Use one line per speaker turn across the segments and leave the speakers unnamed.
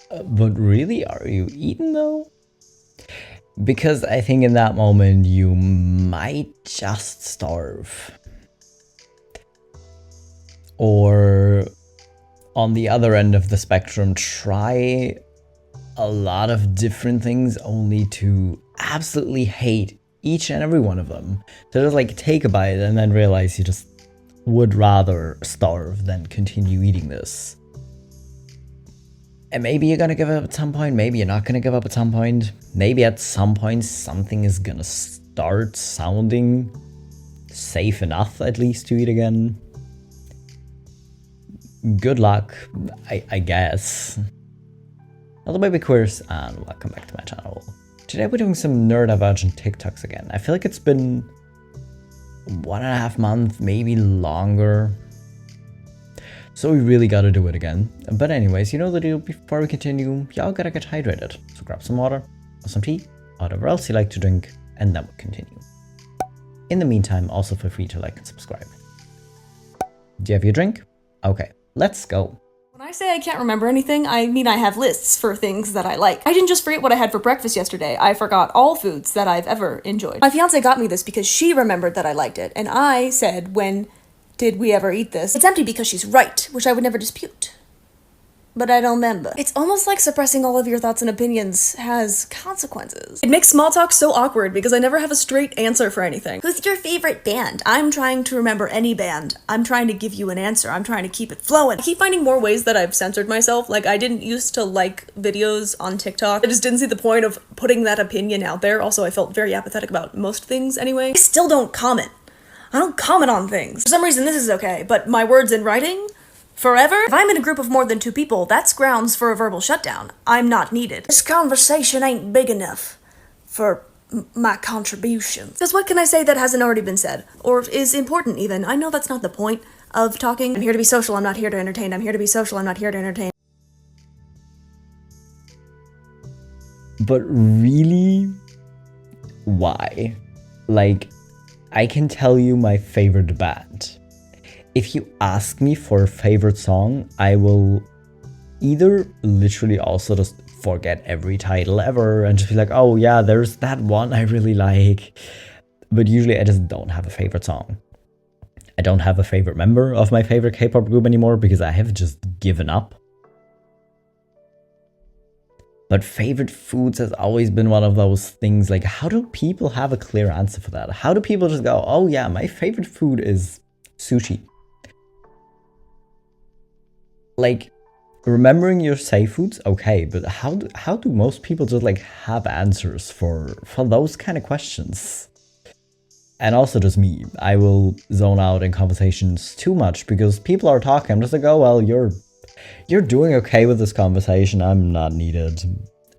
But really, are you eating though? Because I think in that moment you might just starve. Or on the other end of the spectrum, try a lot of different things only to absolutely hate each and every one of them. So just like take a bite and then realize you just would rather starve than continue eating this. And maybe you're gonna give up at some point, maybe you're not gonna give up at some point. Maybe at some point something is gonna start sounding safe enough at least to eat again. Good luck, I guess. Hello baby queers and welcome back to my channel. Today we're doing some neurodivergent TikToks again. I feel like it's been 1.5 months, maybe longer. So we really gotta do it again. But anyways, you know the deal, before we continue, y'all gotta get hydrated. So grab some water, or some tea, or whatever else you like to drink, and then we'll continue. In the meantime, also feel free to like and subscribe. Do you have your drink? Okay, let's go.
When I say I can't remember anything, I mean I have lists for things that I like. I didn't just forget what I had for breakfast yesterday, I forgot all foods that I've ever enjoyed. My fiance got me this because she remembered that I liked it, and I said, when did we ever eat this? It's empty because she's right, which I would never dispute. But I don't remember. It's almost like suppressing all of your thoughts and opinions has consequences. It makes small talk so awkward because I never have a straight answer for anything. Who's your favorite band? I'm trying to remember any band. I'm trying to give you an answer. I'm trying to keep it flowing. I keep finding more ways that I've censored myself. Like, I didn't used to like videos on TikTok. I just didn't see the point of putting that opinion out there. Also, I felt very apathetic about most things anyway. I still don't comment. I don't comment on things. For some reason, this is okay, but my words in writing? Forever? If I'm in a group of more than 2 people, that's grounds for a verbal shutdown. I'm not needed. This conversation ain't big enough for my contributions. Because what can I say that hasn't already been said? Or is important even? I know that's not the point of talking. I'm here to be social, I'm not here to entertain. I'm here to be social, I'm not here to entertain.
But really, why? Like, I can tell you my favorite band. If you ask me for a favorite song, I will either literally also just forget every title ever and just be like, oh yeah, there's that one I really like. But usually I just don't have a favorite song. I don't have a favorite member of my favorite K-pop group anymore because I have just given up. But favorite foods has always been one of those things, like, how do people have a clear answer for that? How do people just go, oh yeah, my favorite food is sushi? Like, remembering your safe foods, okay, but how do most people just like have answers for those kind of questions? And also just me, I will zone out in conversations too much because people are talking. I'm just like, oh well, you're doing okay with this conversation. I'm not needed,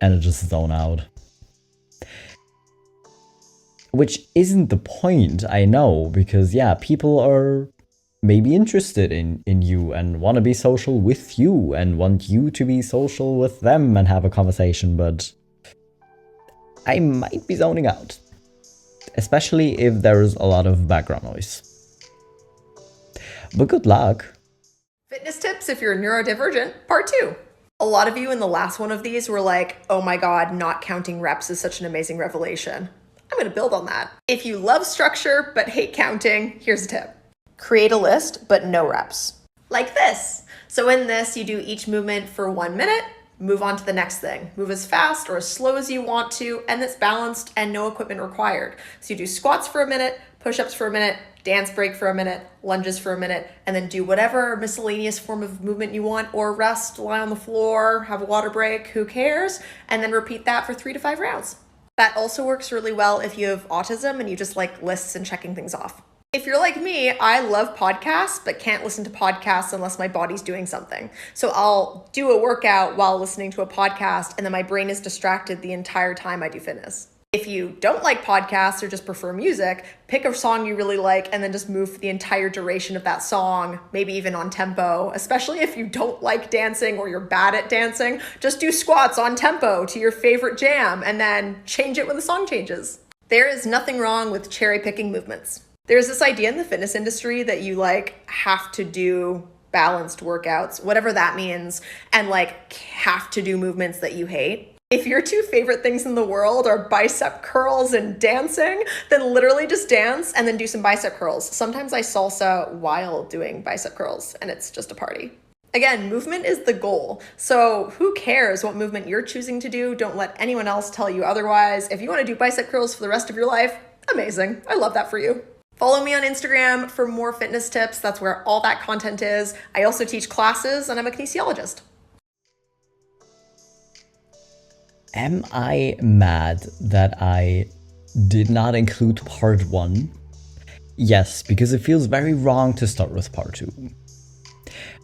and I just zone out. Which isn't the point, I know, because yeah, people are maybe interested in you and want to be social with you and want you to be social with them and have a conversation, but I might be zoning out, especially if there's a lot of background noise. But good luck.
Fitness tips if you're neurodivergent, part 2. A lot of you in the last one of these were like, oh my god, not counting reps is such an amazing revelation. I'm gonna build on that. If you love structure but hate counting, here's a tip. Create a list, but no reps. Like this. So in this, you do each movement for 1 minute, move on to the next thing. Move as fast or as slow as you want to, and it's balanced and no equipment required. So you do squats for a minute, push-ups for a minute, dance break for a minute, lunges for a minute, and then do whatever miscellaneous form of movement you want, or rest, lie on the floor, have a water break, who cares? And then repeat that for 3 to 5 rounds. That also works really well if you have autism and you just like lists and checking things off. If you're like me, I love podcasts, but can't listen to podcasts unless my body's doing something. So I'll do a workout while listening to a podcast, and then my brain is distracted the entire time I do fitness. If you don't like podcasts or just prefer music, pick a song you really like and then just move for the entire duration of that song, maybe even on tempo. Especially if you don't like dancing or you're bad at dancing, just do squats on tempo to your favorite jam and then change it when the song changes. There is nothing wrong with cherry picking movements. There's this idea in the fitness industry that you like have to do balanced workouts, whatever that means, and like have to do movements that you hate. If your two favorite things in the world are bicep curls and dancing, then literally just dance and then do some bicep curls. Sometimes I salsa while doing bicep curls, and it's just a party. Again, movement is the goal. So who cares what movement you're choosing to do? Don't let anyone else tell you otherwise. If you want to do bicep curls for the rest of your life, amazing. I love that for you. Follow me on Instagram for more fitness tips. That's where all that content is. I also teach classes, and I'm a kinesiologist.
Am I mad that I did not include part 1? Yes, because it feels very wrong to start with part 2.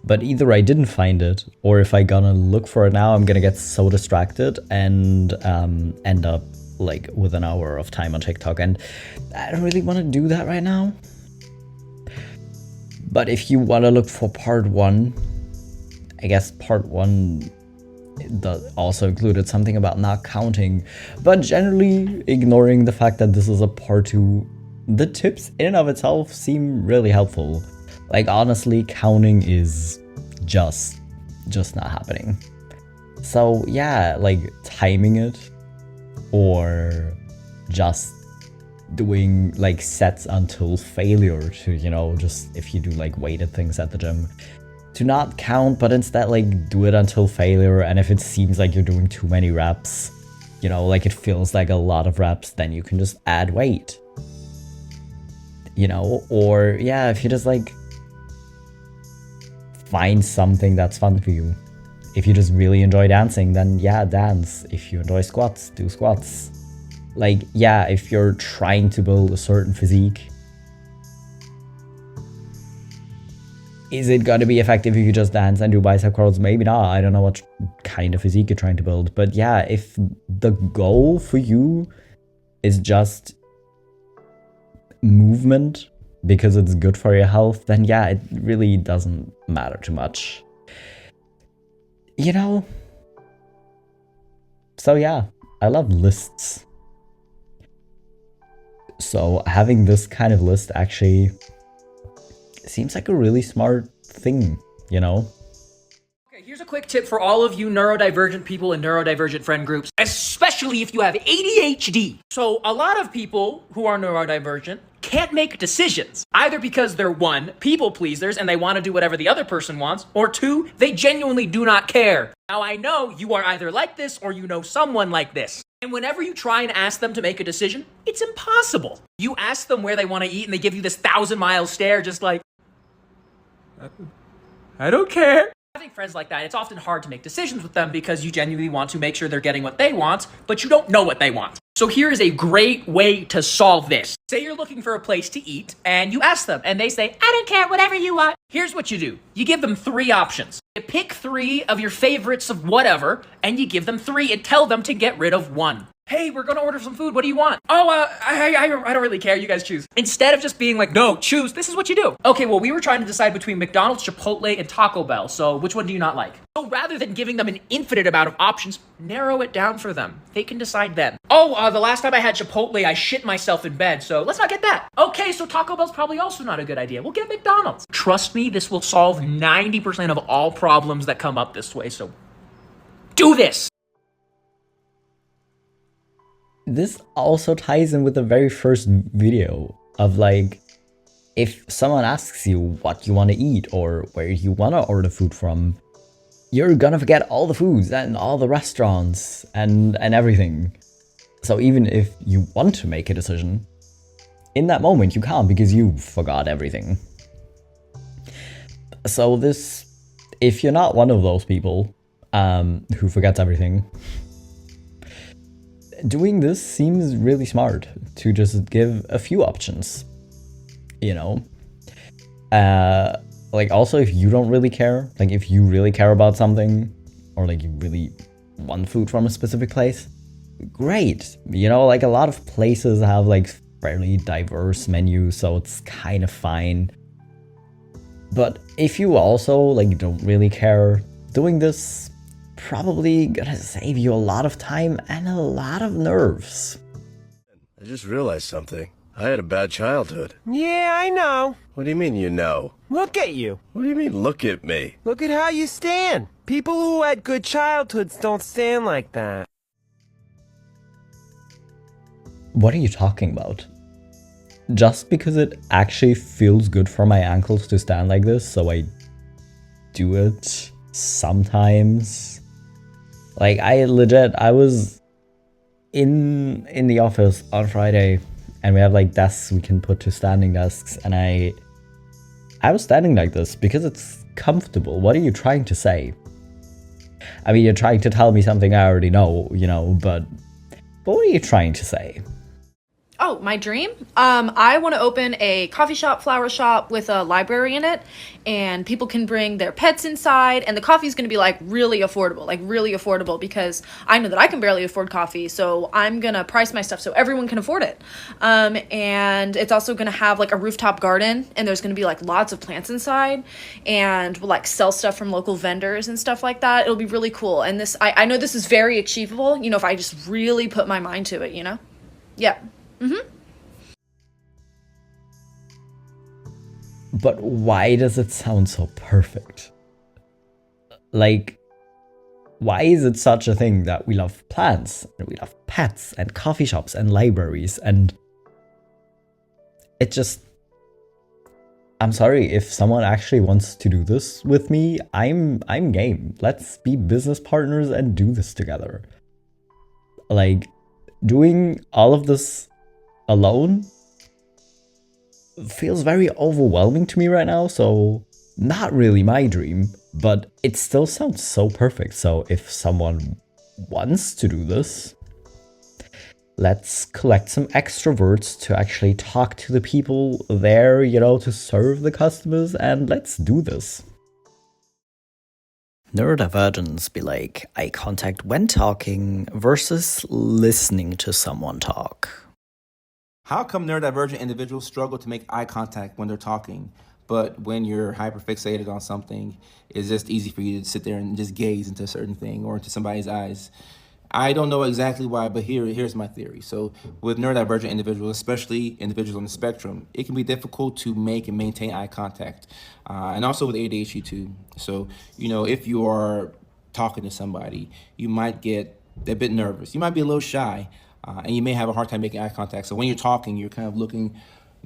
But either I didn't find it, or if I gonna look for it now, I'm gonna get so distracted and end up like with an hour of time on TikTok, and I don't really want to do that right now. But if you want to look for part 1, I guess part 1 also included something about not counting, but generally ignoring the fact that this is a part 2, the tips in and of itself seem really helpful. Like, honestly, counting is just not happening. So yeah, like timing it, or just doing like sets until failure to, you know, just if you do like weighted things at the gym, to not count, but instead like do it until failure. And if it seems like you're doing too many reps, you know, like it feels like a lot of reps, then you can just add weight, you know. Or yeah, if you just like find something that's fun for you. If you just really enjoy dancing, then yeah, dance. If you enjoy squats, do squats. Like, yeah, if you're trying to build a certain physique, is it gonna be effective if you just dance and do bicep curls? Maybe not. I don't know what kind of physique you're trying to build. But yeah, if the goal for you is just movement because it's good for your health, then yeah, it really doesn't matter too much. You know? So yeah, I love lists. So having this kind of list actually seems like a really smart thing, you know?
Okay, here's a quick tip for all of you neurodivergent people in neurodivergent friend groups, especially if you have ADHD. So a lot of people who are neurodivergent can't make decisions, either because they're 1, people pleasers and they want to do whatever the other person wants, or 2, they genuinely do not care. Now I know you are either like this or you know someone like this. And whenever you try and ask them to make a decision, it's impossible. You ask them where they want to eat and they give you this 1,000-mile stare just like, I don't care. Having friends like that, it's often hard to make decisions with them because you genuinely want to make sure they're getting what they want, but you don't know what they want. So here is a great way to solve this. Say you're looking for a place to eat and you ask them and they say, I don't care, whatever you want. Here's what you do. You give them 3 options. You pick 3 of your favorites of whatever and you give them 3 and tell them to get rid of 1. Hey, we're gonna order some food. What do you want? Oh, I don't really care. You guys choose. Instead of just being like, no, choose. This is what you do. Okay, well, we were trying to decide between McDonald's, Chipotle, and Taco Bell. So which one do you not like? So rather than giving them an infinite amount of options, narrow it down for them. They can decide then. Oh, the last time I had Chipotle, I shit myself in bed. So let's not get that. Okay, so Taco Bell's probably also not a good idea. We'll get McDonald's. Trust me, this will solve 90% of all problems that come up this way. So do this.
This also ties in with the very first video of like, if someone asks you what you want to eat or where you want to order food from, you're gonna forget all the foods and all the restaurants and everything. So even if you want to make a decision, in that moment you can't because you forgot everything. So this, if you're not one of those people who forgets everything, doing this seems really smart, to just give a few options, you know? Like, also, if you don't really care, like if you really care about something, or like you really want food from a specific place, great. You know, like a lot of places have like fairly diverse menus, so it's kind of fine. But if you also like don't really care, doing this probably gonna save you a lot of time and a lot of nerves.
I just realized something. I had a bad childhood.
Yeah, I know.
What do you mean you know?
Look at you.
What do you mean look at me?
Look at how you stand. People who had good childhoods don't stand like that.
What are you talking about? Just because it actually feels good for my ankles to stand like this, so I do it sometimes. Like, I was in the office on Friday, and we have like desks we can put to standing desks, and I was standing like this because it's comfortable. What are you trying to say? I mean, you're trying to tell me something I already know, you know, but what are you trying to say?
Oh, my dream? I want to open a coffee shop, flower shop with a library in it, and people can bring their pets inside, and the coffee is going to be really affordable, because I know that I can barely afford coffee, so I'm going to price my stuff so everyone can afford it. And it's also going to have a rooftop garden, and there's going to be lots of plants inside, and we'll sell stuff from local vendors and stuff like that. It'll be really cool. And this, I know this is very achievable, if I just really put my mind to it, Yeah. Mm-hmm.
But why does it sound so perfect? Like, why is it such a thing that we love plants, and we love pets, and coffee shops, and libraries, and it just... I'm sorry, if someone actually wants to do this with me, I'm game. Let's be business partners and do this together. Like, doing all of this alone feels very overwhelming to me right now, so not really my dream, but it still sounds so perfect. So if someone wants to do this, let's collect some extroverts to actually talk to the people there, to serve the customers, and let's do this. Neurodivergence be like eye contact when talking versus listening to someone talk.
How come neurodivergent individuals struggle to make eye contact when they're talking, but when you're hyperfixated on something, it's just easy for you to sit there and just gaze into a certain thing or into somebody's eyes? I don't know exactly why, but here's my theory. So with neurodivergent individuals, especially individuals on the spectrum, it can be difficult to make and maintain eye contact. And also with ADHD too. So, if you are talking to somebody, you might get a bit nervous. You might be a little shy. And you may have a hard time making eye contact. So when you're talking, you're kind of looking,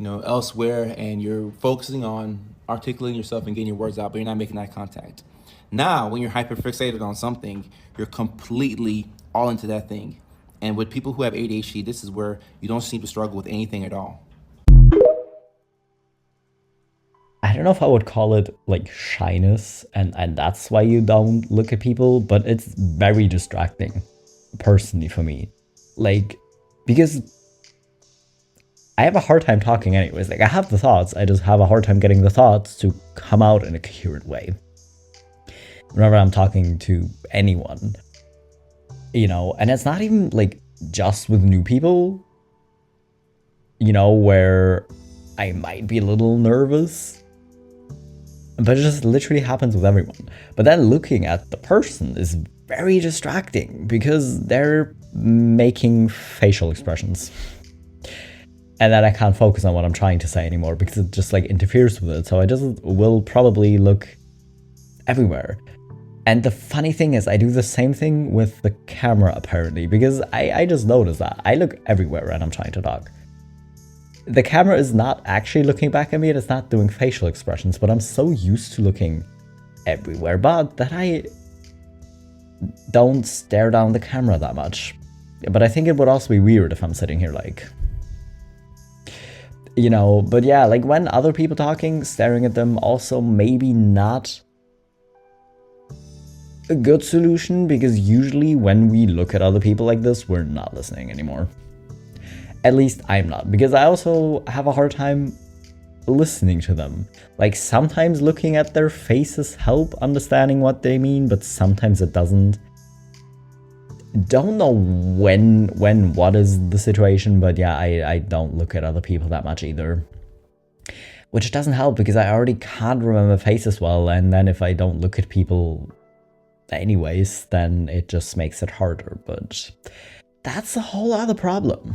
elsewhere, and you're focusing on articulating yourself and getting your words out, but you're not making eye contact. Now, when you're hyperfixated on something, you're completely all into that thing. And with people who have ADHD, this is where you don't seem to struggle with anything at all.
I don't know if I would call it shyness, and that's why you don't look at people, but it's very distracting, personally, for me. Because I have a hard time talking anyways. I have the thoughts, I just have a hard time getting the thoughts to come out in a coherent way. Whenever I'm talking to anyone, and it's not even just with new people, where I might be a little nervous, but it just literally happens with everyone. But then looking at the person is very distracting because they're making facial expressions, and then I can't focus on what I'm trying to say anymore because it just interferes with it. So I just will probably look everywhere. And the funny thing is, I do the same thing with the camera apparently, because I just noticed that I look everywhere when I'm trying to talk. The camera is not actually looking back at me, and it's not doing facial expressions, but I'm so used to looking everywhere but that I don't stare down the camera that much. But I think it would also be weird if I'm sitting here but yeah, when other people talking, staring at them, also maybe not a good solution, because usually when we look at other people like this, we're not listening anymore. At least I'm not, because I also have a hard time listening to them. Sometimes looking at their faces help understanding what they mean, but sometimes it doesn't. Don't know what is the situation, but yeah, I don't look at other people that much either. Which doesn't help, because I already can't remember faces well, and then if I don't look at people anyways, then it just makes it harder, but that's a whole other problem.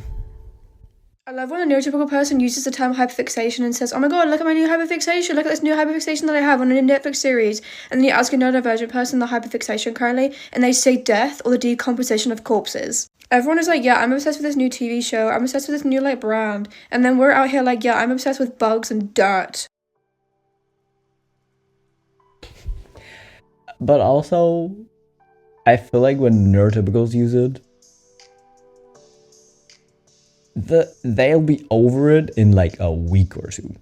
I love when a neurotypical person uses the term hyperfixation and says, oh my god, look at my new hyperfixation, look at this new hyperfixation that I have on a Netflix series. And then you ask a neurodivergent person the hyperfixation currently, and they say death or the decomposition of corpses. Everyone is like, yeah, I'm obsessed with this new TV show, I'm obsessed with this new, like, brand. And then we're out here like, yeah, I'm obsessed with bugs and dirt.
But also, I feel like when neurotypicals use it, they'll be over it in like a week or two,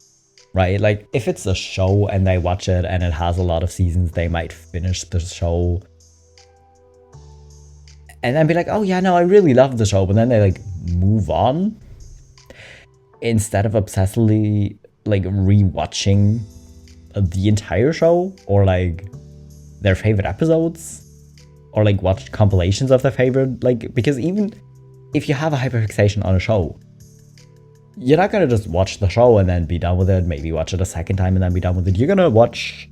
right? Like if it's a show and they watch it and it has a lot of seasons, they might finish the show and then be like, oh yeah, no, I really love the show, but then they like move on instead of obsessively like rewatching the entire show or like their favorite episodes or like watch compilations of their favorite, like, because even if you have a hyperfixation on a show, you're not gonna just watch the show and then be done with it, maybe watch it a second time and then be done with it. You're gonna watch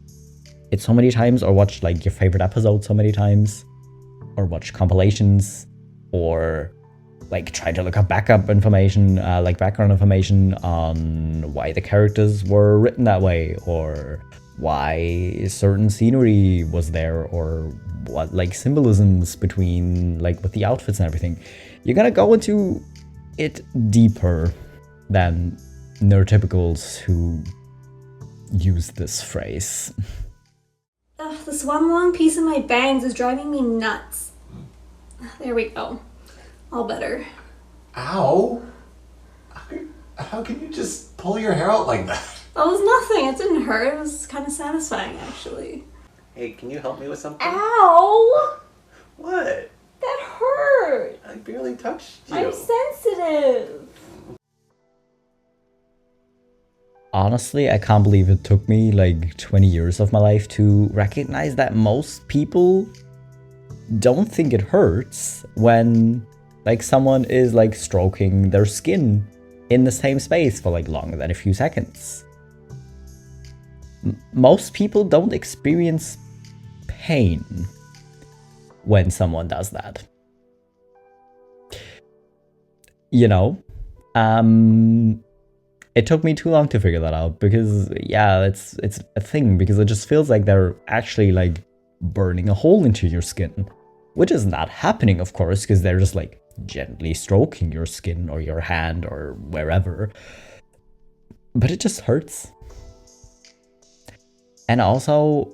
it so many times, or watch like your favorite episode so many times, or watch compilations, or like try to look up backup information, like background information on why the characters were written that way, or why certain scenery was there, or what like symbolisms between like with the outfits and everything. You're gonna go into it deeper than neurotypicals who use this phrase.
Ugh, this one long piece of my bangs is driving me nuts. There we go. All better.
Ow! How can you just pull your hair out like that?
That was nothing. It didn't hurt. It was kind of satisfying, actually.
Hey, can you help me with something?
Ow!
What?
That hurt!
I barely touched you.
I'm sensitive.
Honestly, I can't believe it took me like 20 years of my life to recognize that most people don't think it hurts when like someone is like stroking their skin in the same space for like longer than a few seconds. Most people don't experience pain when someone does that. You know? It took me too long to figure that out because yeah, it's a thing because it just feels like they're actually like burning a hole into your skin, which is not happening, of course, because they're just like gently stroking your skin or your hand or wherever. But it just hurts. And also,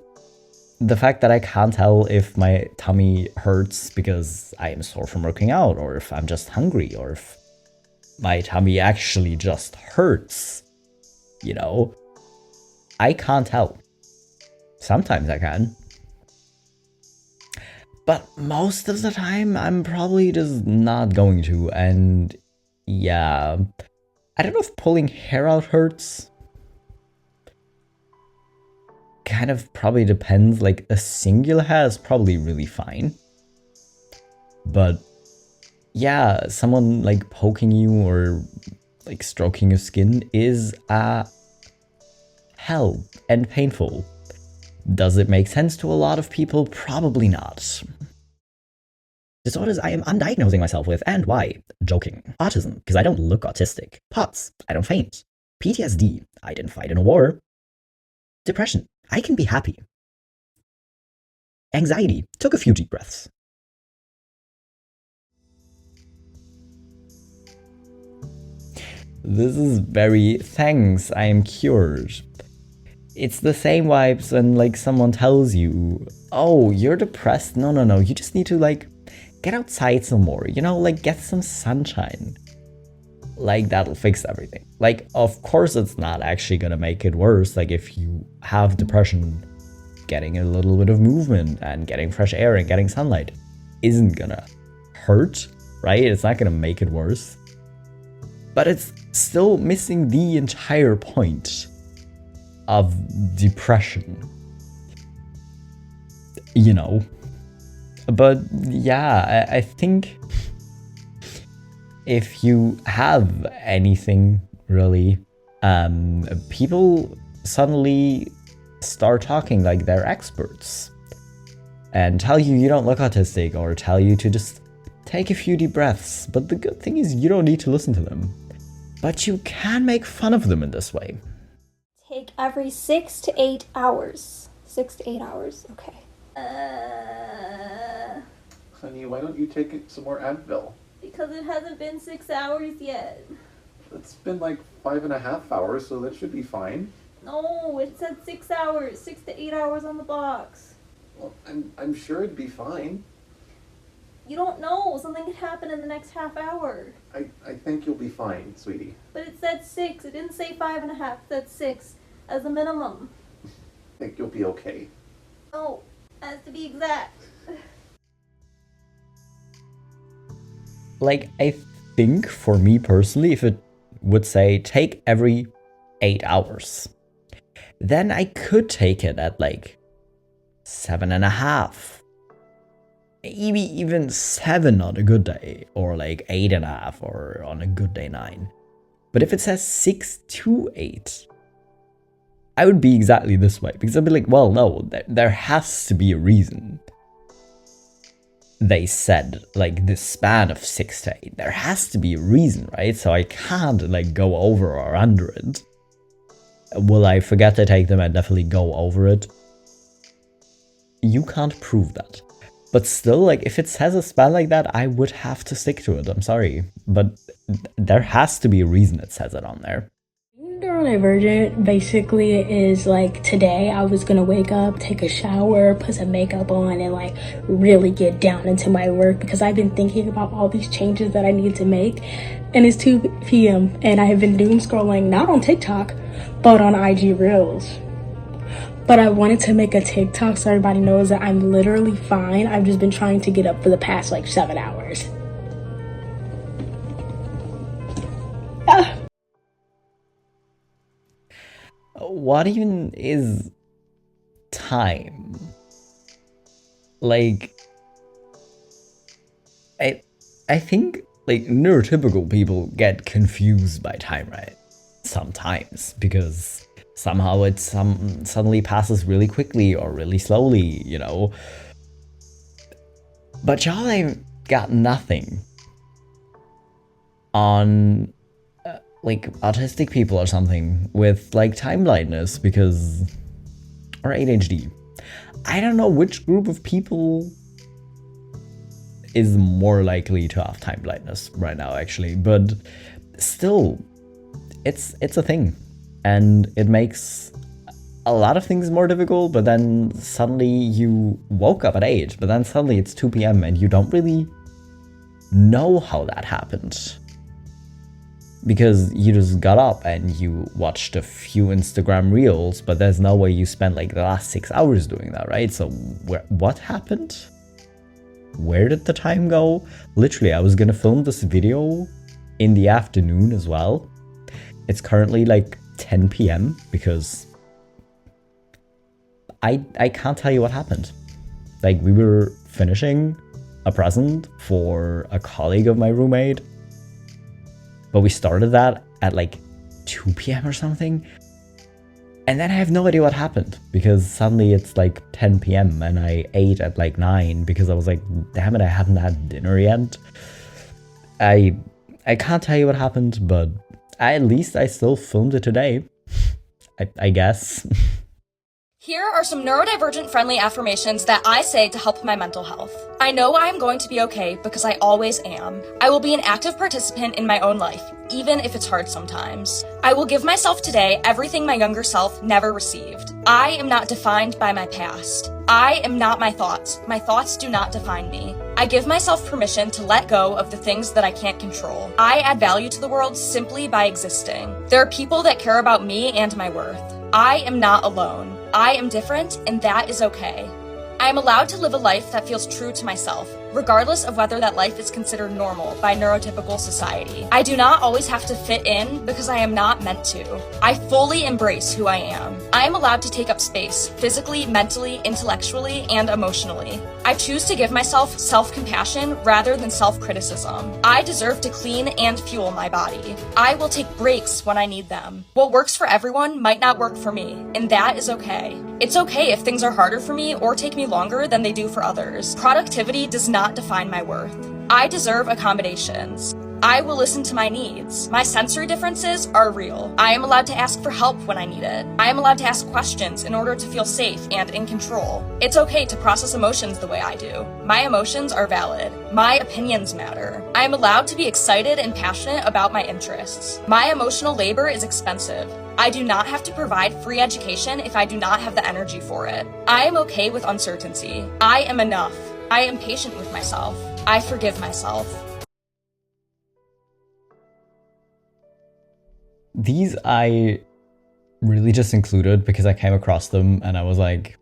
the fact that I can't tell if my tummy hurts because I am sore from working out, or if I'm just hungry, or if my tummy actually just hurts, you know? I can't tell. Sometimes I can. But most of the time, I'm probably just not going to, and yeah. I don't know if pulling hair out hurts. Kind of probably depends, like a singular hair is probably really fine. But yeah, someone like poking you or like stroking your skin is hell and painful. Does it make sense to a lot of people? Probably not. Disorders I am undiagnosing myself with, and why? Joking. Autism, because I don't look autistic. POTS, I don't faint. PTSD, I didn't fight in a war. Depression, I can be happy. Anxiety, took a few deep breaths. This is very thanks, I am cured. It's the same vibes when like someone tells you, oh, you're depressed. No, you just need to like get outside some more, you know, like get some sunshine. Like that'll fix everything. Like, of course it's not actually gonna make it worse. Like if you have depression, getting a little bit of movement and getting fresh air and getting sunlight isn't gonna hurt, right? It's not gonna make it worse. But it's still missing the entire point of depression, you know. But yeah, I think if you have anything really, people suddenly start talking like they're experts and tell you you don't look autistic, or tell you to just take a few deep breaths. But the good thing is you don't need to listen to them. but you can make fun of them in this way.
Take every 6 to 8 hours. 6 to 8 hours, okay.
Honey, why don't you take some more Advil?
Because it hasn't been 6 hours yet.
It's been like 5.5 hours, so that should be fine.
No, it said 6 hours. 6 to 8 hours on the box.
Well, I'm sure it'd be fine.
You don't know. Something could happen in the next half hour.
I think you'll be fine, sweetie.
But it said 6. It didn't say 5.5. It said 6 as a minimum.
I think you'll be okay.
No, has to be exact.
Like, I think for me personally, if it would say take every 8 hours, then I could take it at like 7.5. Maybe even 7 on a good day, or like 8.5, or on a good day 9. But if it says 6 to 8, I would be exactly this way, because I'd be like, well, no, there has to be a reason. They said like this span of 6 to 8. There has to be a reason, right? So I can't like go over or under it. Will I forget to take them and definitely go over it? You can't prove that. But still, like, if it says a span like that, I would have to stick to it. I'm sorry. But there has to be a reason it says it on there.
Neurodivergent basically is like today I was gonna wake up, take a shower, put some makeup on, and like really get down into my work because I've been thinking about all these changes that I need to make. And it's 2 p.m. and I have been doom scrolling, not on TikTok, but on IG Reels. But I wanted to make a TikTok so everybody knows that I'm literally fine. I've just been trying to get up for the past like 7 hours.
What even is time? Like, I think like neurotypical people get confused by time, right? Sometimes, because somehow it suddenly passes really quickly or really slowly, you know. But y'all ain't got nothing on like autistic people or something with like time blindness because, or ADHD. I don't know which group of people is more likely to have time blindness right now actually, but still it's a thing. And it makes a lot of things more difficult, but then suddenly you woke up at 8, but then suddenly it's 2 p.m. and you don't really know how that happened. Because you just got up and you watched a few Instagram reels, but there's no way you spent like the last 6 hours doing that, right? So what happened? Where did the time go? Literally, I was gonna film this video in the afternoon as well. It's currently like 10 p.m. because I can't tell you what happened. Like, we were finishing a present for a colleague of my roommate, but we started that at like 2 p.m. or something. And then I have no idea what happened because suddenly it's like 10 p.m. and I ate at like 9 because I was like, damn it, I haven't had dinner yet. I can't tell you what happened, but at least I still filmed it today. I guess.
Here are some neurodivergent friendly affirmations that I say to help my mental health. I know I am going to be okay because I always am. I will be an active participant in my own life, even if it's hard sometimes. I will give myself today everything my younger self never received. I am not defined by my past. I am not my thoughts. My thoughts do not define me. I give myself permission to let go of the things that I can't control. I add value to the world simply by existing. There are people that care about me and my worth. I am not alone. I am different, and that is okay. I am allowed to live a life that feels true to myself, regardless of whether that life is considered normal by neurotypical society. I do not always have to fit in because I am not meant to. I fully embrace who I am. I am allowed to take up space, physically, mentally, intellectually, and emotionally. I choose to give myself self-compassion rather than self-criticism. I deserve to clean and fuel my body. I will take breaks when I need them. What works for everyone might not work for me, and that is okay. It's okay if things are harder for me or take me longer than they do for others. Productivity does not define my worth. I deserve accommodations. I will listen to my needs. My sensory differences are real. I am allowed to ask for help when I need it. I am allowed to ask questions in order to feel safe and in control. It's okay to process emotions the way I do. My emotions are valid. My opinions matter. I am allowed to be excited and passionate about my interests. My emotional labor is expensive. I do not have to provide free education if I do not have the energy for it. I am okay with uncertainty. I am enough. I am patient with myself. I forgive myself.
These I really just included because I came across them and I was like,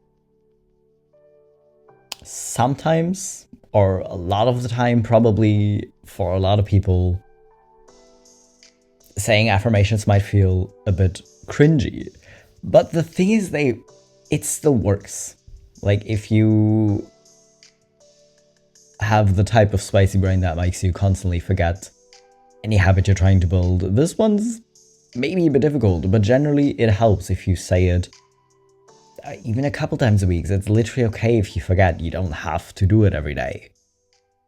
sometimes, or a lot of the time, probably for a lot of people, saying affirmations might feel a bit cringy. But the thing is, it still works. Like, if you have the type of spicy brain that makes you constantly forget any habit you're trying to build, this one's maybe a bit difficult, but generally it helps if you say it even a couple times a week. It's literally okay if you forget. You don't have to do it every day.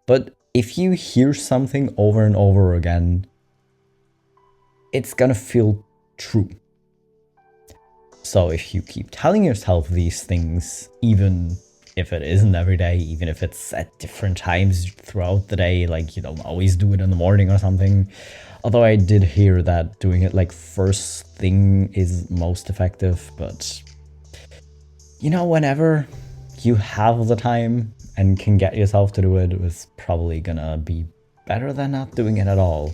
But if you hear something over and over again, it's gonna feel true. So if you keep telling yourself these things, even if it isn't every day, even if it's at different times throughout the day, like you don't always do it in the morning or something. Although I did hear that doing it like first thing is most effective, but you know, whenever you have the time and can get yourself to do it, it's probably gonna be better than not doing it at all,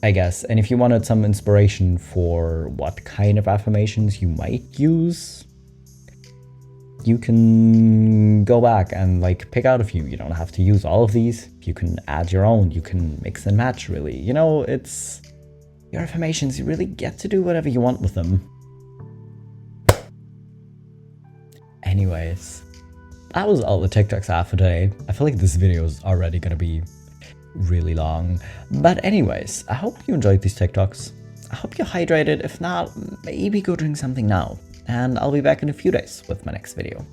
I guess. And if you wanted some inspiration for what kind of affirmations you might use, you can go back and like pick out a few. You don't have to use all of these. You can add your own. You can mix and match, really. You know, it's your affirmations. You really get to do whatever you want with them. Anyways, that was all the TikToks I have for today. I feel like this video is already gonna be really long. But anyways, I hope you enjoyed these TikToks. I hope you're hydrated. If not, maybe go drink something now. And I'll be back in a few days with my next video.